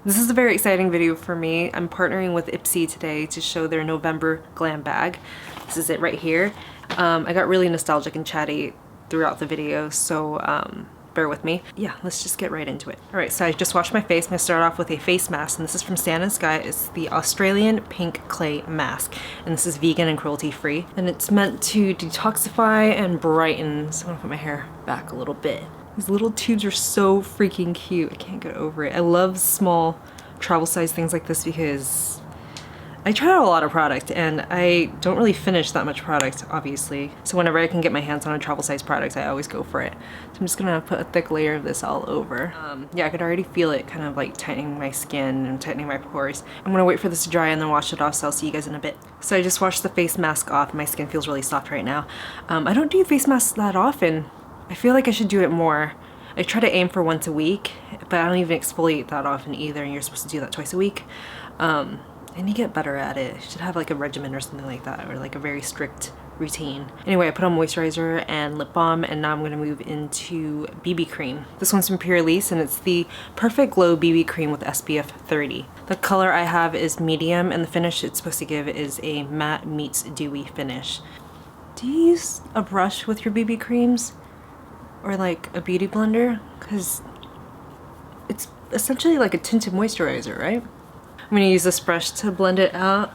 This is a very exciting video for me. I'm partnering with Ipsy today to show their November glam bag. This is it right here. I got really nostalgic and chatty throughout the video, so bear with me. Yeah, let's just get right into it. Alright, so I just washed my face. I'm gonna start off with a face mask, and this is from Sand & Sky. It's the Australian Pink Clay Mask, and this is vegan and cruelty free. And it's meant to detoxify and brighten. So I'm gonna put my hair back a little bit. These little tubes are so freaking cute. I can't get over it. I love small travel size things like this because I try out a lot of product and I don't really finish that much product, obviously. So whenever I can get my hands on a travel size product, I always go for it. So I'm just gonna put a thick layer of this all over. Yeah, I could already feel it kind of like tightening my skin and tightening my pores. I'm gonna wait for this to dry and then wash it off, so I'll see you guys in a bit. So I just washed the face mask off. My skin feels really soft right now. I don't do face masks that often. I feel like I should do it more. I try to aim for once a week, but I don't even exfoliate that often either, and you're supposed to do that twice a week. And you get better at it. You should have like a regimen or something like that, or like a very strict routine. Anyway, I put on moisturizer and lip balm, and now I'm gonna move into BB cream. This one's from Pure Elise, and it's the Perfect Glow BB cream with SPF 30. The color I have is medium, and the finish it's supposed to give is a matte meets dewy finish. Do you use a brush with your BB creams? Or like a beauty blender? Because it's essentially like a tinted moisturizer, right? I'm gonna use this brush to blend it out.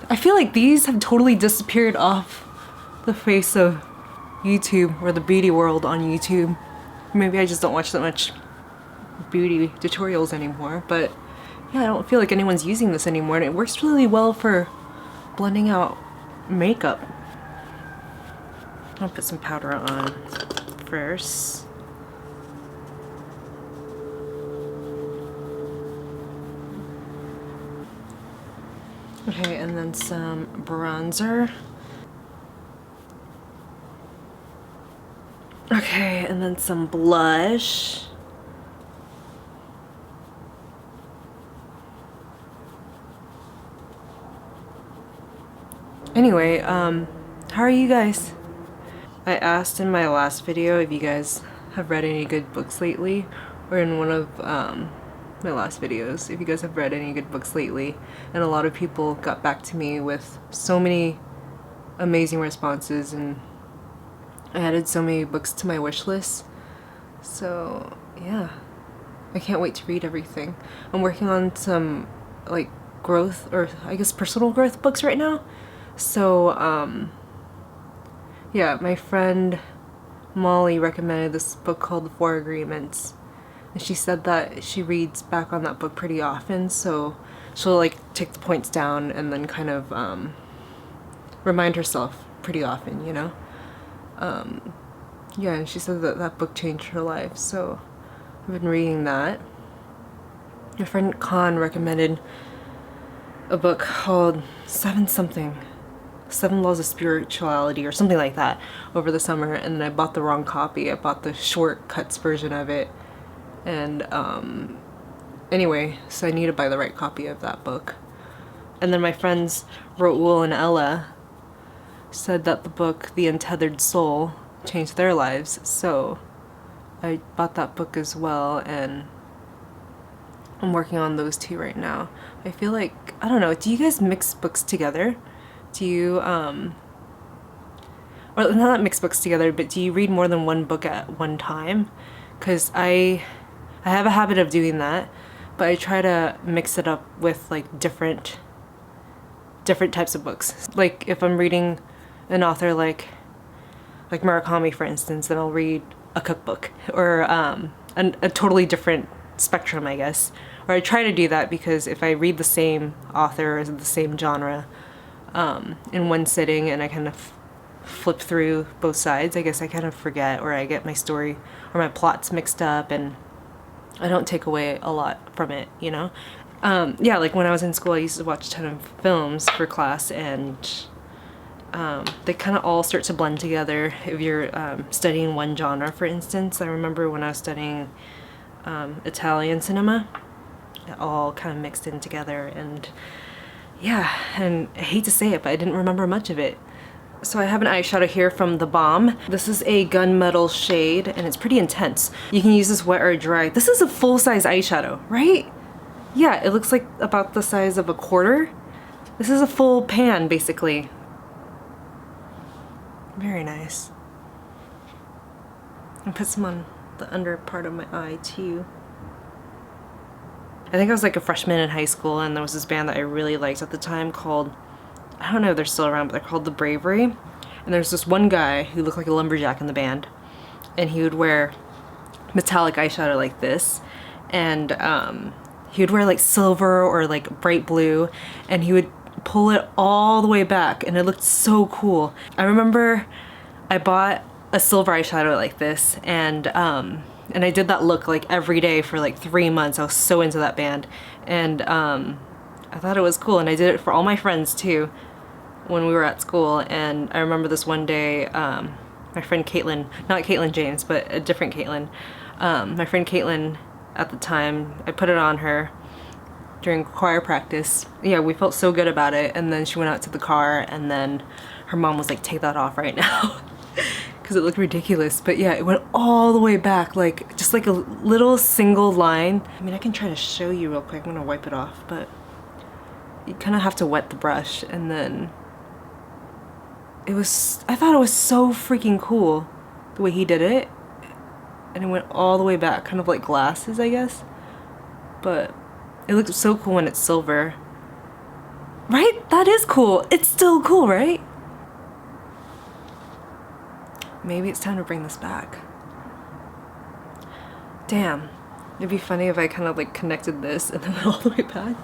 I feel like these have totally disappeared off the face of YouTube or the beauty world on YouTube. Maybe I just don't watch that much beauty tutorials anymore, but yeah, I don't feel like anyone's using this anymore, and it works really well for blending out makeup. I'll put some powder on first. Okay, and then some bronzer. Okay, and then some blush. Anyway, how are you guys? I asked in my last video if you guys have read any good books lately, or in one of my last videos, if you guys have read any good books lately, and a lot of people got back to me with so many amazing responses, and I added so many books to my wish list. So yeah, I can't wait to read everything. I'm working on some like growth, or I guess personal growth books right now. So yeah, my friend Molly recommended this book called The Four Agreements, and she said that she reads back on that book pretty often, so she'll like take the points down and then kind of remind herself pretty often, you know? Yeah, and she said that that book changed her life, so I've been reading that. My friend Khan recommended a book called Seven Laws of Spirituality or something like that over the summer, and then I bought the wrong copy. I bought the shortcuts version of it, and anyway, so I need to buy the right copy of that book. And then my friends Raul and Ella said that the book The Untethered Soul changed their lives, so I bought that book as well, and I'm working on those two right now. I feel like, I don't know, do you guys mix books together? Do you, or not mix books together, but do you read more than one book at one time? Because I have a habit of doing that, but I try to mix it up with like different types of books. Like if I'm reading an author like Murakami, for instance, then I'll read a cookbook, or a totally different spectrum, I guess. Or I try to do that, because if I read the same author or the same genre in one sitting and I kind of flip through both sides, I guess I kind of forget, or I get my story or my plots mixed up, and I don't take away a lot from it, you know? Yeah, like when I was in school, I used to watch a ton of films for class, and they kind of all start to blend together if you're studying one genre, for instance. I remember when I was studying Italian cinema, it all kind of mixed in together, and yeah, and I hate to say it, but I didn't remember much of it. So I have an eyeshadow here from The Balm. This is a gunmetal shade and it's pretty intense. You can use this wet or dry. This is a full-size eyeshadow, right? Yeah, it looks like about the size of a quarter. This is a full pan, basically. Very nice. And put some on the under part of my eye too. I think I was like a freshman in high school and there was this band that I really liked at the time called, I don't know if they're still around, but they're called The Bravery. And there's this one guy who looked like a lumberjack in the band and he would wear metallic eyeshadow like this, and he would wear like silver or like bright blue, and he would pull it all the way back and it looked so cool. I remember I bought a silver eyeshadow like this and I did that look like every day for like 3 months. I was so into that band and I thought it was cool, and I did it for all my friends too when we were at school. And I remember this one day my friend Caitlin, not Caitlin James but a different Caitlin, my friend Caitlin at the time, I put it on her during choir practice. Yeah, we felt so good about it, and then she went out to the car and then her mom was like, take that off right now because it looked ridiculous. But yeah, it went all the way back, like just like a little single line. I mean, I can try to show you real quick. I'm gonna wipe it off, but you kind of have to wet the brush, and then it was, I thought it was so freaking cool the way he did it, and it went all the way back, kind of like glasses, I guess. But it looks so cool when it's silver. Right? That is cool. It's still cool, right? Maybe it's time to bring this back. Damn. It'd be funny if I kind of like connected this and then went all the way back.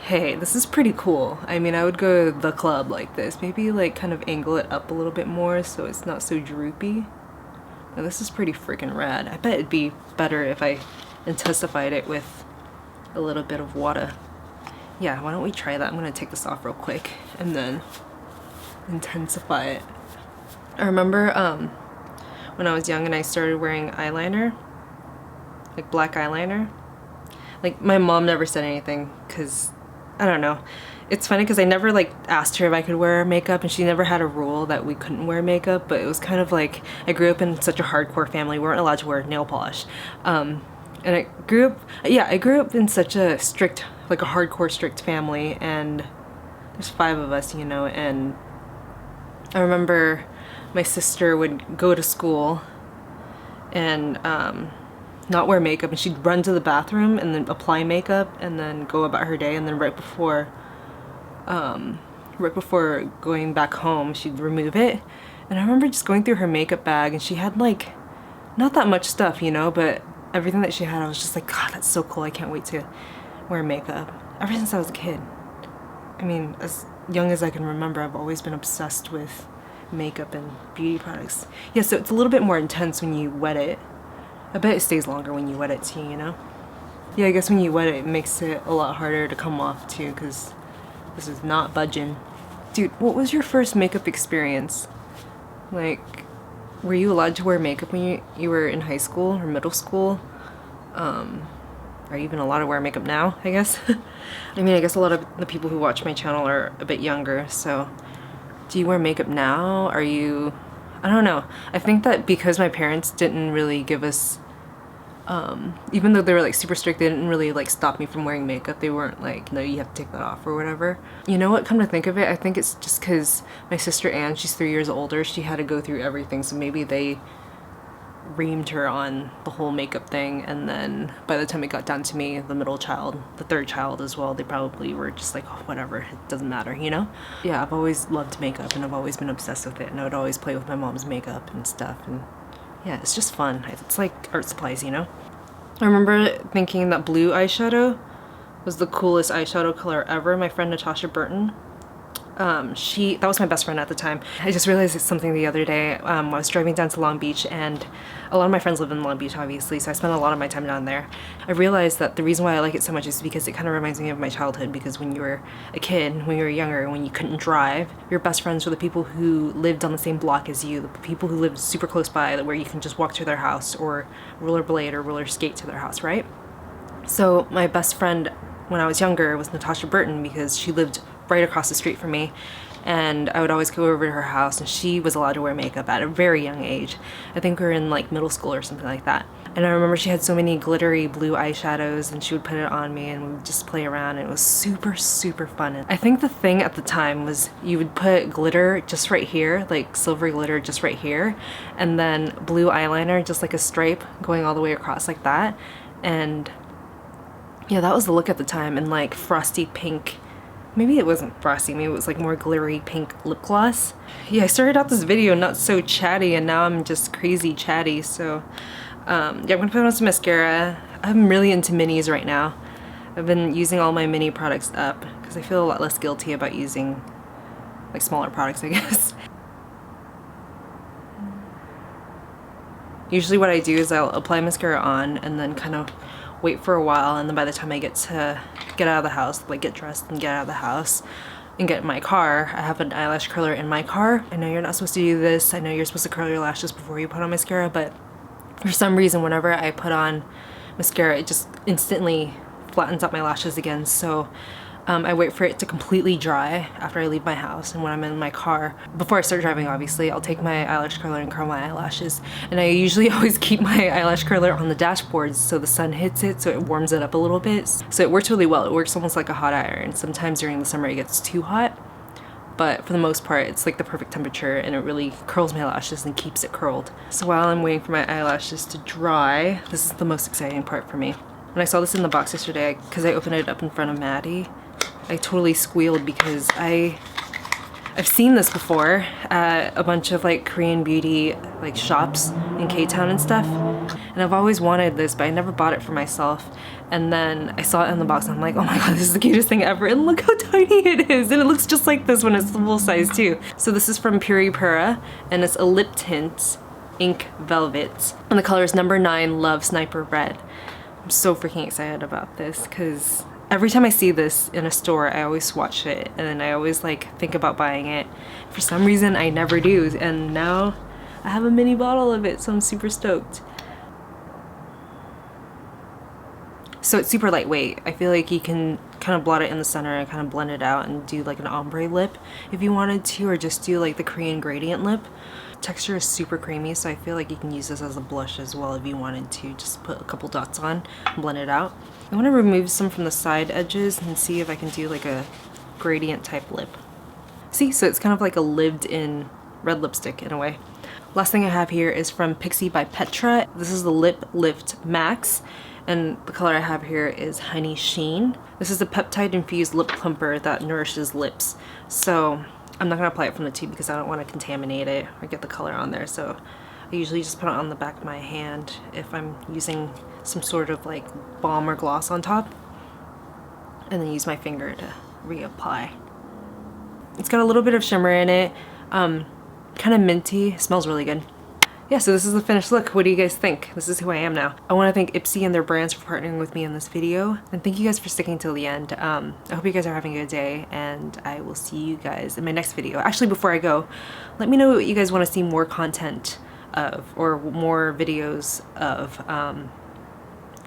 Hey, this is pretty cool. I mean, I would go to the club like this. Maybe like kind of angle it up a little bit more so it's not so droopy. Now, this is pretty freaking rad. I bet it'd be better if I intensified it with a little bit of water. Yeah, why don't we try that? I'm gonna take this off real quick and then intensify it. I remember when I was young and I started wearing eyeliner, like black eyeliner. Like my mom never said anything because, I don't know. It's funny because I never like asked her if I could wear makeup, and she never had a rule that we couldn't wear makeup, but it was kind of like, I grew up in such a hardcore family. We weren't allowed to wear nail polish. And I grew up in such a strict, like a hardcore strict family, and there's 5 of us, you know, and I remember my sister would go to school and not wear makeup, and she'd run to the bathroom and then apply makeup and then go about her day, and then right before going back home she'd remove it. And I remember just going through her makeup bag and she had like not that much stuff, you know, but everything that she had, I was just like, God, that's so cool. I can't wait to wear makeup. Ever since I was a kid. I mean, as young as I can remember, I've always been obsessed with makeup and beauty products. Yeah, so it's a little bit more intense when you wet it. I bet it stays longer when you wet it too, you know? Yeah, I guess when you wet it, it makes it a lot harder to come off too, because this is not budging. Dude, what was your first makeup experience? Like, were you allowed to wear makeup when you were in high school or middle school? Are you even allowed to wear makeup now, I guess? I mean, I guess a lot of the people who watch my channel are a bit younger, so do you wear makeup now? Are you... I don't know. I think that because my parents didn't really give us, even though they were like super strict, they didn't really like stop me from wearing makeup. They weren't like, no, you have to take that off or whatever. You know what, come to think of it, I think it's just because my sister Anne, she's 3 years older, she had to go through everything, so maybe they reamed her on the whole makeup thing, and then by the time it got down to me, the middle child, the third child as well, they probably were just like, oh, whatever, it doesn't matter, you know? Yeah, I've always loved makeup and I've always been obsessed with it, and I would always play with my mom's makeup and stuff, and yeah, it's just fun. It's like art supplies, you know? I remember thinking that blue eyeshadow was the coolest eyeshadow color ever. My friend Natasha Burton, that was my best friend at the time. I just realized something the other day. I was driving down to Long Beach, and a lot of my friends live in Long Beach, obviously, so I spent a lot of my time down there. I realized that the reason why I like it so much is because it kind of reminds me of my childhood, because when you were a kid, when you were younger, when you couldn't drive, your best friends were the people who lived on the same block as you, the people who lived super close by, where you can just walk to their house or rollerblade or roller skate to their house, right? So my best friend when I was younger was Natasha Burton, because she lived right across the street from me, and I would always go over to her house, and she was allowed to wear makeup at a very young age. I think we were in like middle school or something like that. And I remember she had so many glittery blue eyeshadows, and she would put it on me and we would just play around, and it was super, super fun. And I think the thing at the time was you would put glitter just right here, like silvery glitter just right here, and then blue eyeliner, just like a stripe going all the way across like that. And yeah, that was the look at the time, and like frosty pink. Maybe it wasn't frosty, maybe it was like more glittery pink lip gloss. Yeah, I started out this video not so chatty, and now I'm just crazy chatty, so yeah, I'm gonna put on some mascara. I'm really into minis right now. I've been using all my mini products up because I feel a lot less guilty about using like smaller products, I guess. Usually what I do is I'll apply mascara on and then kind of wait for a while, and then by the time I get out of the house, like get dressed and get out of the house and get in my car, I have an eyelash curler in my car. I know you're not supposed to do this. I know you're supposed to curl your lashes before you put on mascara, but for some reason whenever I put on mascara, it just instantly flattens out my lashes again. So I wait for it to completely dry after I leave my house, and when I'm in my car, before I start driving obviously, I'll take my eyelash curler and curl my eyelashes. And I usually always keep my eyelash curler on the dashboard so the sun hits it, so it warms it up a little bit. So it works really well. It works almost like a hot iron. Sometimes during the summer it gets too hot, but for the most part it's like the perfect temperature, and it really curls my lashes and keeps it curled. So while I'm waiting for my eyelashes to dry, this is the most exciting part for me. When I saw this in the box yesterday, because I opened it up in front of Maddie, I totally squealed because I've seen this before at a bunch of like Korean beauty like shops in K-Town and stuff, and I've always wanted this, but I never bought it for myself. And then I saw it in the box and I'm like, oh my god, this is the cutest thing ever, and look how tiny it is, and it looks just like this when it's full size too. So this is from Pura, and it's a lip tint, Ink Velvet, and the color is number 9 Love Sniper Red. I'm so freaking excited about this because every time I see this in a store, I always swatch it, and then I always like think about buying it. For some reason I never do, and now I have a mini bottle of it, so I'm super stoked. So it's super lightweight. I feel like you can kind of blot it in the center and kind of blend it out and do like an ombre lip if you wanted to, or just do like the Korean gradient lip. Texture is super creamy, so I feel like you can use this as a blush as well if you wanted to. Just put a couple dots on and blend it out. I want to remove some from the side edges and see if I can do like a gradient type lip. See, so it's kind of like a lived-in red lipstick in a way. Last thing I have here is from Pixi by Petra. This is the Lip Lift Max, and the color I have here is Honey Sheen. This is a peptide infused lip plumper that nourishes lips. So I'm not gonna apply it from the tube because I don't want to contaminate it or get the color on there. So I usually just put it on the back of my hand if I'm using some sort of like balm or gloss on top, and then use my finger to reapply. It's got a little bit of shimmer in it, kind of minty, smells really good. Yeah, so this is the finished look. What do you guys think? This is who I am now. I want to thank Ipsy and their brands for partnering with me in this video, and thank you guys for sticking till the end. I hope you guys are having a good day, and I will see you guys in my next video. Actually, before I go, let me know what you guys want to see more content of, or more videos of,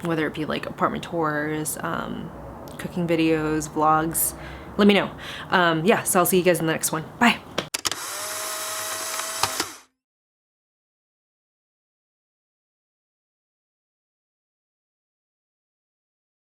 whether it be like apartment tours, cooking videos, vlogs. Let me know. Yeah, so I'll see you guys in the next one. Bye!